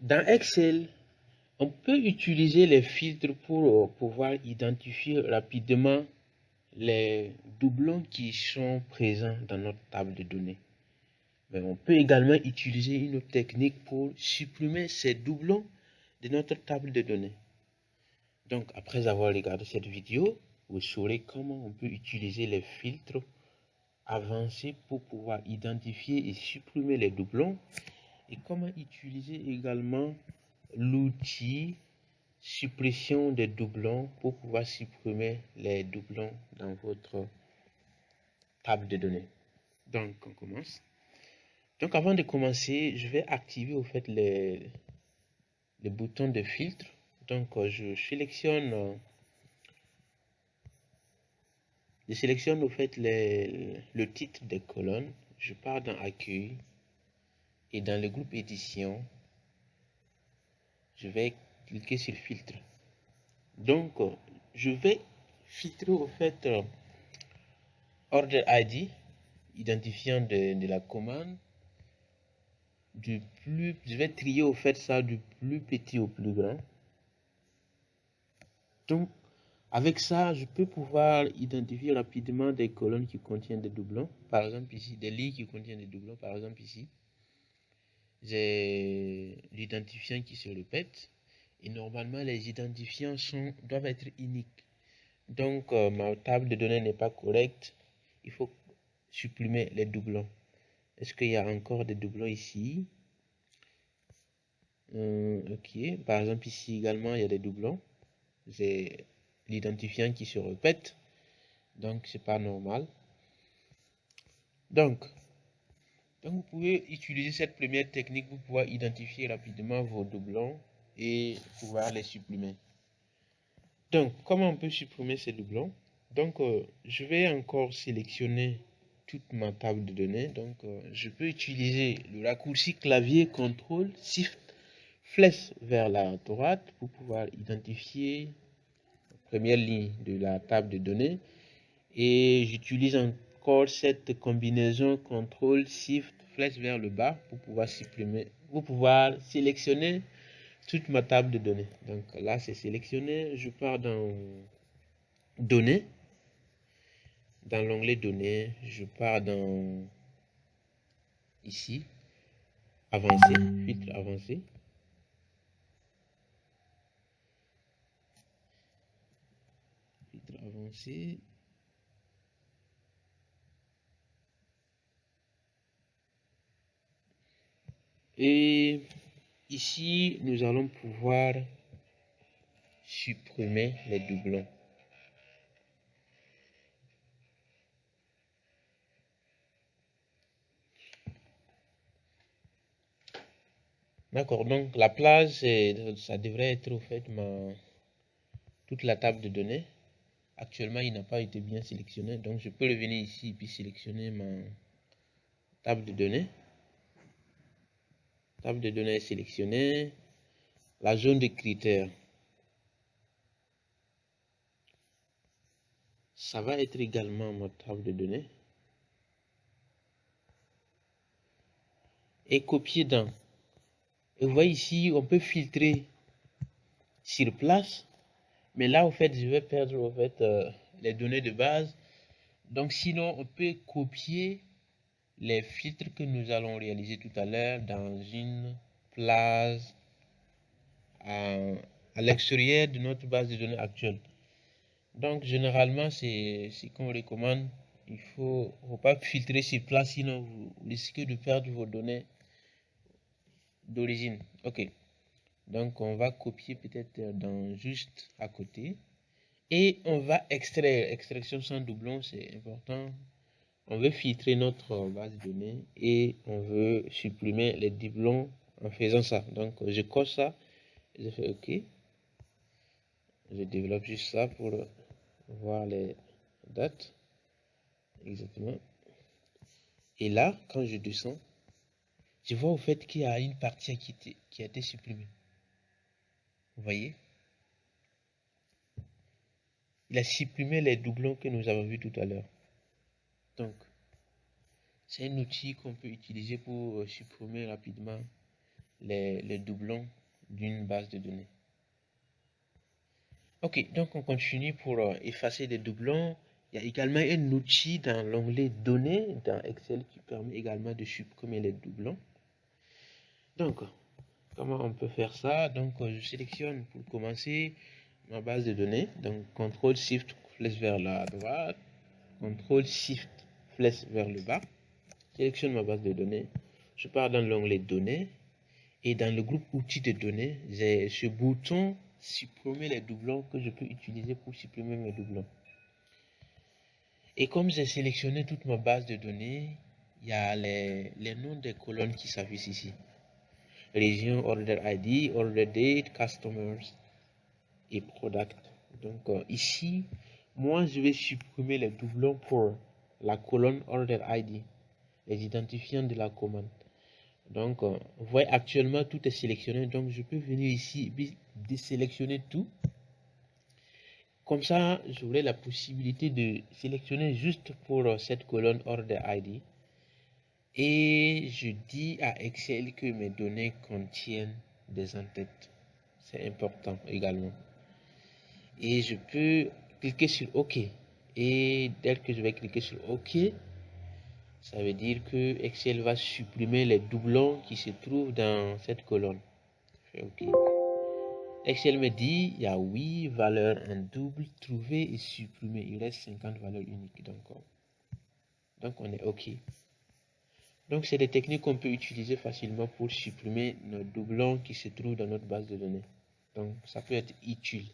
Dans Excel, on peut utiliser les filtres pour pouvoir identifier rapidement les doublons qui sont présents dans notre table de données. Mais on peut également utiliser une autre technique pour supprimer ces doublons de notre table de données. Donc, après avoir regardé cette vidéo, vous saurez comment on peut utiliser les filtres avancés pour pouvoir identifier et supprimer les doublons et comment utiliser également l'outil suppression des doublons pour pouvoir supprimer les doublons dans votre table de données. Donc, on commence. Donc, avant de commencer, je vais activer au fait les boutons de filtre. Donc, je sélectionne au fait le titre des colonnes. Je pars dans Accueil et dans le groupe Édition, je vais cliquer sur Filtre. Donc, je vais filtrer au fait Order ID, identifiant de la commande. Je vais trier au fait ça du plus petit au plus grand. Donc, avec ça, je peux pouvoir identifier rapidement des colonnes qui contiennent des doublons. Par exemple ici, des lignes qui contiennent des doublons. Par exemple ici, j'ai l'identifiant qui se répète. Et normalement, les identifiants doivent être uniques. Donc, ma table de données n'est pas correcte. Il faut supprimer les doublons. Est-ce qu'il y a encore des doublons ici? Ok. Par exemple, ici également, il y a des doublons. J'ai l'identifiant qui se répète. Donc, c'est pas normal. Donc, vous pouvez utiliser cette première technique pour pouvoir identifier rapidement vos doublons et pouvoir les supprimer. Donc, comment on peut supprimer ces doublons? Donc, je vais encore sélectionner toute ma table de données. Donc, je peux utiliser le raccourci clavier CTRL SHIFT flèche vers la droite pour pouvoir identifier la première ligne de la table de données. Et j'utilise encore cette combinaison CTRL SHIFT flèche vers le bas pour pouvoir supprimer, pour pouvoir sélectionner toute ma table de données. Donc là, c'est sélectionné. Je pars dans Données. Dans l'onglet Données, je pars dans ici, Avancé, filtre avancé. Filtre avancé. Et ici, nous allons pouvoir supprimer les doublons. D'accord, donc la place, ça devrait être au fait toute la table de données. Actuellement, il n'a pas été bien sélectionné, donc je peux revenir ici et puis sélectionner ma table de données. Table de données sélectionnée. La zone de critères. Ça va être également ma table de données. Et copier dans. Et vous voyez ici, on peut filtrer sur place. Mais là, au fait, je vais perdre au fait, les données de base. Donc, sinon, on peut copier les filtres que nous allons réaliser tout à l'heure dans une place à l'extérieur de notre base de données actuelle. Donc, généralement, c'est ce qu'on recommande. Il faut pas filtrer sur place, sinon vous risquez de perdre vos données d'origine. Ok. Donc, on va copier peut-être dans juste à côté. Et on va extraire. Extraction sans doublon, c'est important. On veut filtrer notre base de données et on veut supprimer les doublons en faisant ça. Donc, je coche ça. Je fais OK. Je développe juste ça pour voir les dates. Exactement. Et là, quand je descends, je vois au fait qu'il y a une partie qui a été supprimée. Vous voyez? Il a supprimé les doublons que nous avons vus tout à l'heure. Donc, c'est un outil qu'on peut utiliser pour supprimer rapidement les doublons d'une base de données. Ok, donc on continue pour effacer les doublons. Il y a également un outil dans l'onglet Données dans Excel qui permet également de supprimer les doublons. Donc, comment on peut faire ça? Donc, je sélectionne pour commencer ma base de données. Donc, CTRL SHIFT flèche vers la droite, CTRL SHIFT flèche vers le bas. Sélectionne ma base de données. Je pars dans l'onglet Données et dans le groupe Outils de données, j'ai ce bouton Supprimer les doublons que je peux utiliser pour supprimer mes doublons. Et comme j'ai sélectionné toute ma base de données, il y a les noms des colonnes qui s'affichent ici. Région, Order ID, Order Date, Customers et Product. Donc ici, moi je vais supprimer les doublons pour la colonne Order ID, les identifiants de la commande. Donc, vous voyez actuellement tout est sélectionné. Donc, je peux venir ici désélectionner tout. Comme ça, j'aurai la possibilité de sélectionner juste pour cette colonne Order ID. Et je dis à Excel que mes données contiennent des en-têtes. C'est important également. Et je peux cliquer sur OK. Et dès que je vais cliquer sur OK, ça veut dire que Excel va supprimer les doublons qui se trouvent dans cette colonne. OK. Excel me dit, il y a 8 valeurs en double trouvées et supprimées. Il reste 50 valeurs uniques. Donc on est OK. Donc c'est des techniques qu'on peut utiliser facilement pour supprimer nos doublons qui se trouvent dans notre base de données. Donc ça peut être utile.